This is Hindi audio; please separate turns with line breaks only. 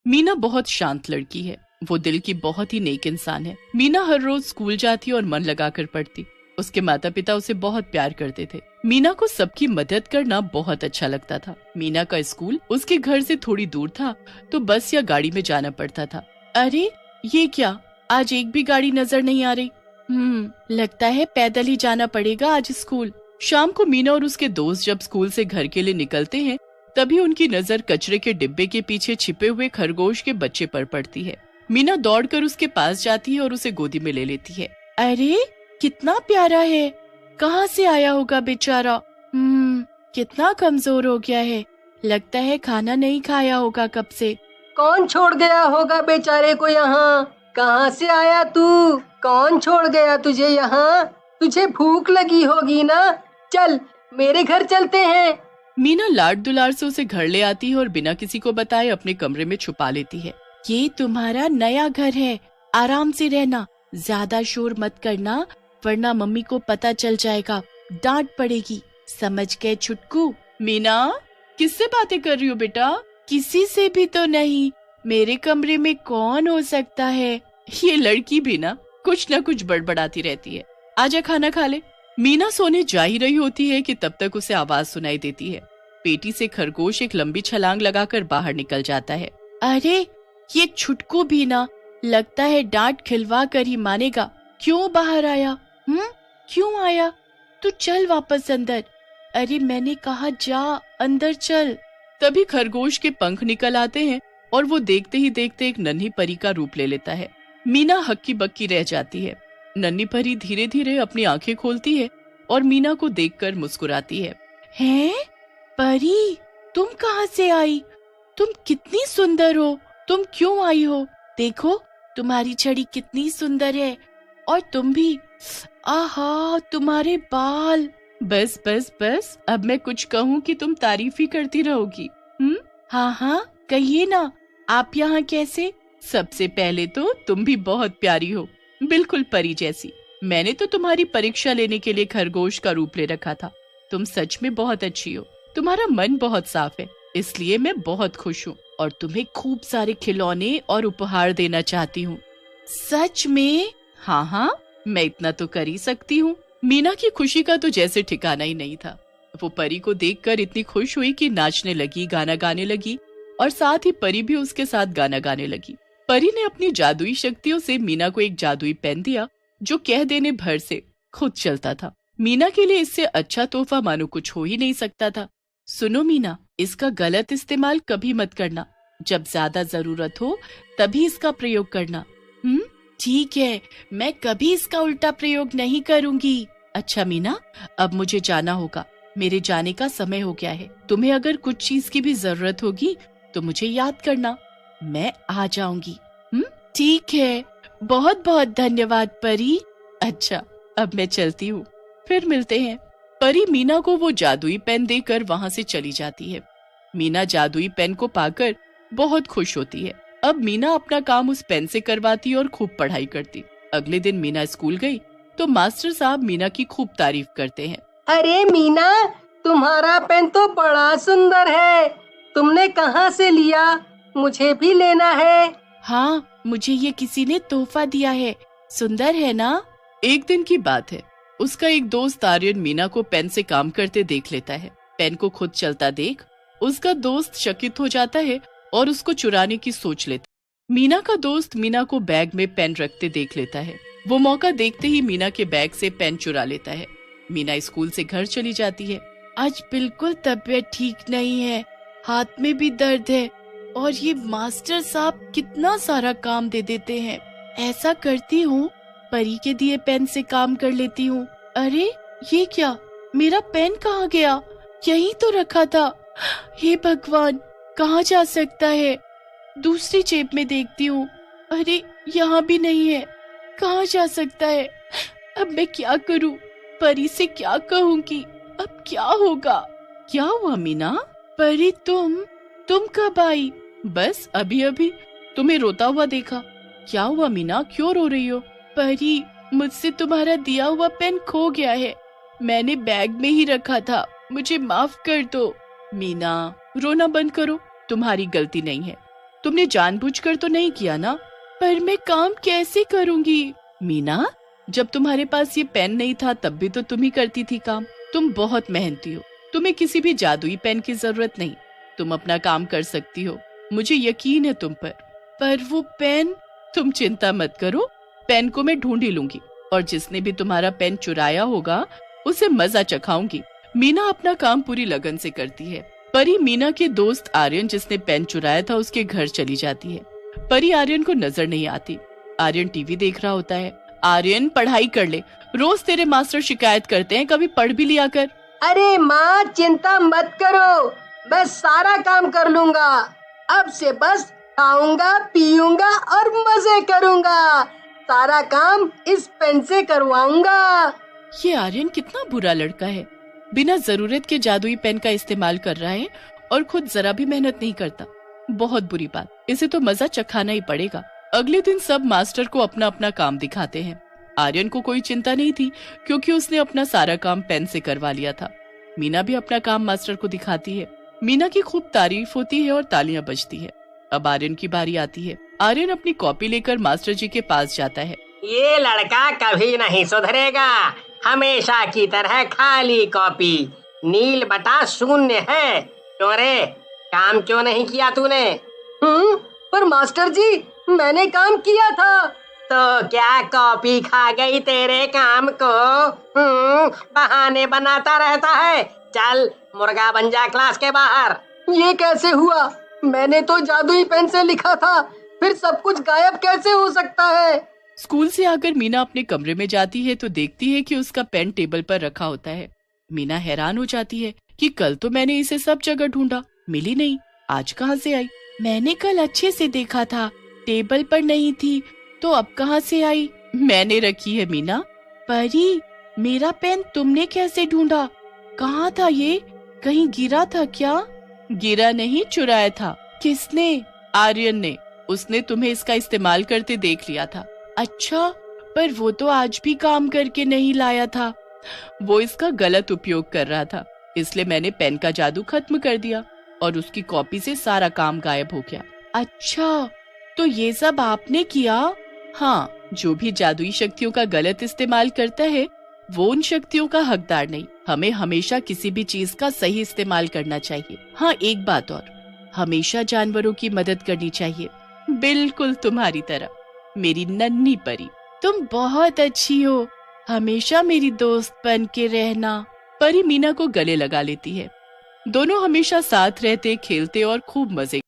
मीना बहुत शांत लड़की है। वो दिल की बहुत ही नेक इंसान है। मीना हर रोज स्कूल जाती और मन लगाकर पढ़ती। उसके माता पिता उसे बहुत प्यार करते थे। मीना को सबकी मदद करना बहुत अच्छा लगता था। मीना का स्कूल उसके घर से थोड़ी दूर था, तो बस या गाड़ी में जाना पड़ता था। अरे ये क्या, आज एक भी गाड़ी नजर नहीं आ रही। लगता है पैदल ही जाना पड़ेगा आज स्कूल। शाम को मीना और उसके दोस्त जब स्कूल से घर के लिए निकलते हैं, तभी उनकी नजर कचरे के डिब्बे के पीछे छिपे हुए खरगोश के बच्चे पर पड़ती है। मीना दौड़कर उसके पास जाती है और उसे गोदी में ले लेती है। अरे कितना प्यारा है, कहाँ से आया होगा बेचारा। कितना कमजोर हो गया है, लगता है खाना नहीं खाया होगा कब से।
कौन छोड़ गया होगा बेचारे को यहाँ? कहाँ से आया तू? कौन छोड़ गया तुझे यहाँ? तुझे भूख लगी होगी ना? चल मेरे घर चलते हैं।
मीना लाड दुलार से उसे घर ले आती है और बिना किसी को बताए अपने कमरे में छुपा लेती है। ये तुम्हारा नया घर है, आराम से रहना, ज्यादा शोर मत करना वरना मम्मी को पता चल जाएगा, डांट पड़ेगी, समझ गए छुटकू? मीना किससे बातें कर रही हो बेटा? किसी से भी तो नहीं, मेरे कमरे में कौन हो सकता है? ये लड़की भी ना कुछ बड़बड़ाती रहती है। आजा खाना खा ले। मीना सोने जा ही रही होती है कि तब तक उसे आवाज सुनाई देती है। पेटी से खरगोश एक लंबी छलांग लगाकर बाहर निकल जाता है। अरे ये छुटकू भी ना, लगता है डांट खिलवा कर ही मानेगा। क्यों बाहर आया? क्यों आया? तू चल वापस अंदर। अरे मैंने कहा जा अंदर चल। तभी खरगोश के पंख निकल आते हैं और वो देखते ही देखते एक नन्ही परी का रूप ले लेता है। मीना हक्की बक्की रह जाती है। नन्ही परी धीरे धीरे अपनी आंखें खोलती है और मीना को देखकर मुस्कुराती है। हैं? परी, तुम कहाँ से आई? तुम कितनी सुंदर हो। तुम क्यों आई हो? देखो तुम्हारी छड़ी कितनी सुंदर है, और तुम भी। आहा तुम्हारे बाल। बस बस बस, अब मैं कुछ कहूँ कि तुम तारीफ ही करती रहोगी। हाँ कहिए ना, आप यहाँ कैसे? सबसे पहले तो तुम भी बहुत प्यारी हो, बिल्कुल परी जैसी। मैंने तो तुम्हारी परीक्षा लेने के लिए खरगोश का रूप ले रखा था। तुम सच में बहुत अच्छी हो, तुम्हारा मन बहुत साफ है, इसलिए मैं बहुत खुश हूँ और तुम्हें खूब सारे खिलौने और उपहार देना चाहती हूँ। सच में? हाँ, मैं इतना तो कर ही सकती हूँ। मीना की खुशी का तो जैसे ठिकाना ही नहीं था। वो परी को देखकर इतनी खुश हुई कि नाचने लगी, गाना गाने लगी, और साथ ही परी भी उसके साथ गाना गाने लगी। परी ने अपनी जादुई शक्तियों से मीना को एक जादुई पेन दिया, जो कह देने भर से खुद चलता था। मीना के लिए इससे अच्छा तोहफा मानो कुछ हो ही नहीं सकता था। सुनो मीना, इसका गलत इस्तेमाल कभी मत करना। जब ज्यादा जरूरत हो तभी इसका प्रयोग करना। ठीक है, मैं कभी इसका उल्टा प्रयोग नहीं करूंगी। अच्छा मीना, अब मुझे जाना होगा, मेरे जाने का समय हो गया है। तुम्हें अगर कुछ चीज की भी जरूरत होगी तो मुझे याद करना, मैं आ जाऊंगी। ठीक है, बहुत बहुत धन्यवाद परी। अच्छा, अब मैं चलती हूँ, फिर मिलते हैं। परी मीना को वो जादुई पेन देकर वहाँ से चली जाती है। मीना जादुई पेन को पाकर बहुत खुश होती है। अब मीना अपना काम उस पेन से करवाती और खूब पढ़ाई करती। अगले दिन मीना स्कूल गई तो मास्टर साहब मीना की खूब तारीफ करते हैं।
अरे मीना, तुम्हारा पेन तो बड़ा सुंदर है, तुमने कहाँ से लिया? मुझे भी लेना है।
हाँ, मुझे ये किसी ने तोहफा दिया है, सुंदर है ना? एक दिन की बात है, उसका एक दोस्त आर्यन मीना को पेन से काम करते देख लेता है। पेन को खुद चलता देख उसका दोस्त चकित हो जाता है और उसको चुराने की सोच लेता। मीना का दोस्त मीना को बैग में पेन रखते देख लेता है। वो मौका देखते ही मीना के बैग से पेन चुरा लेता है। मीना स्कूल से घर चली जाती है। आज बिल्कुल तबीयत ठीक नहीं है, हाथ में भी दर्द है, और ये मास्टर साहब कितना सारा काम दे देते हैं। ऐसा करती हूँ, परी के दिए पेन से काम कर लेती हूँ। अरे ये क्या, मेरा पेन कहाँ गया? यहीं तो रखा था। हे भगवान, कहाँ जा सकता है? दूसरी जेब में देखती हूँ, अरे यहाँ भी नहीं है। कहाँ जा सकता है? अब मैं क्या करूँ? परी से क्या कहूँगी? अब क्या होगा? क्या हुआ मीना? परी तुम कब आई? बस अभी अभी, तुम्हें रोता हुआ देखा। क्या हुआ मीना, क्यों रो रही हो? परी, मुझसे तुम्हारा दिया हुआ पेन खो गया है, मैंने बैग में ही रखा था, मुझे माफ कर दो। मीना, रोना बंद करो, तुम्हारी गलती नहीं है। तुमने जानबूझकर तो नहीं किया ना? पर मैं काम कैसे करूंगी? मीना, जब तुम्हारे पास ये पेन नहीं था तब भी तो तुम ही करती थी काम। तुम बहुत मेहनती हो, तुम्हें किसी भी जादुई पेन की जरूरत नहीं, तुम अपना काम कर सकती हो, मुझे यकीन है तुम पर। पर वो पेन? तुम चिंता मत करो, पेन को मैं ढूंढ ही लूंगी और जिसने भी तुम्हारा पेन चुराया होगा उसे मजा चखाऊंगी। मीना अपना काम पूरी लगन से करती है। परी मीना के दोस्त आर्यन जिसने पेन चुराया था उसके घर चली जाती है। परी आर्यन को नजर नहीं आती। आर्यन टीवी देख रहा होता है। आर्यन, पढ़ाई कर ले, रोज तेरे मास्टर शिकायत करते हैं, कभी पढ़ भी लिया कर।
अरे माँ, चिंता मत करो, मैं सारा काम कर लूंगा। अब से बस खाऊंगा, पीऊंगा और मजे करूंगा। सारा काम इस पेन से करवाऊंगा।
ये आर्यन कितना बुरा लड़का है, बिना जरूरत के जादुई पेन का इस्तेमाल कर रहा है और खुद जरा भी मेहनत नहीं करता। बहुत बुरी बात, इसे तो मजा चखाना ही पड़ेगा। अगले दिन सब मास्टर को अपना अपना काम दिखाते हैं। आर्यन को कोई चिंता नहीं थी क्योंकि उसने अपना सारा काम पेन से करवा लिया था। मीना भी अपना काम मास्टर को दिखाती है। मीना की खूब तारीफ होती है और तालियां बजती है। अब आर्यन की बारी आती है। आर्यन अपनी कॉपी लेकर मास्टर जी के पास जाता है।
ये लड़का कभी नहीं सुधरेगा, हमेशा की तरह खाली कॉपी, नील बटा शून्य है। क्यों रे, काम क्यों नहीं किया तूने?
पर मास्टर जी, मैंने काम किया था।
तो क्या कॉपी खा गई तेरे काम को? बहाने बनाता रहता है। चल मुर्गा बन जा क्लास के बाहर।
ये कैसे हुआ? मैंने तो जादुई पेन से लिखा था, फिर सब कुछ गायब कैसे हो सकता है?
स्कूल से आकर मीना अपने कमरे में जाती है तो देखती है कि उसका पेन टेबल पर रखा होता है। मीना हैरान हो जाती है कि कल तो मैंने इसे सब जगह ढूंढा, मिली नहीं, आज कहाँ से आई? मैंने कल अच्छे से देखा था, टेबल पर नहीं थी, तो अब कहाँ से आई? मैंने रखी है मीना। परी, मेरा पेन तुमने कैसे ढूंढा? कहाँ था ये? कहीं गिरा था क्या? गिरा नहीं, चुराया था। किसने? आर्यन ने। उसने तुम्हें इसका इस्तेमाल करते देख लिया था। अच्छा, पर वो तो आज भी काम करके नहीं लाया था। वो इसका गलत उपयोग कर रहा था, इसलिए मैंने पेन का जादू खत्म कर दिया और उसकी कॉपी से सारा काम गायब हो गया। अच्छा, तो ये सब आपने किया? हाँ, जो भी जादुई शक्तियों का गलत इस्तेमाल करता है वो उन शक्तियों का हकदार नहीं। हमें हमेशा किसी भी चीज का सही इस्तेमाल करना चाहिए। हाँ, एक बात और, हमेशा जानवरों की मदद करनी चाहिए, बिल्कुल तुम्हारी तरह। मेरी नन्ही परी, तुम बहुत अच्छी हो, हमेशा मेरी दोस्त बन के रहना। परी मीना को गले लगा लेती है। दोनों हमेशा साथ रहते, खेलते और खूब मजे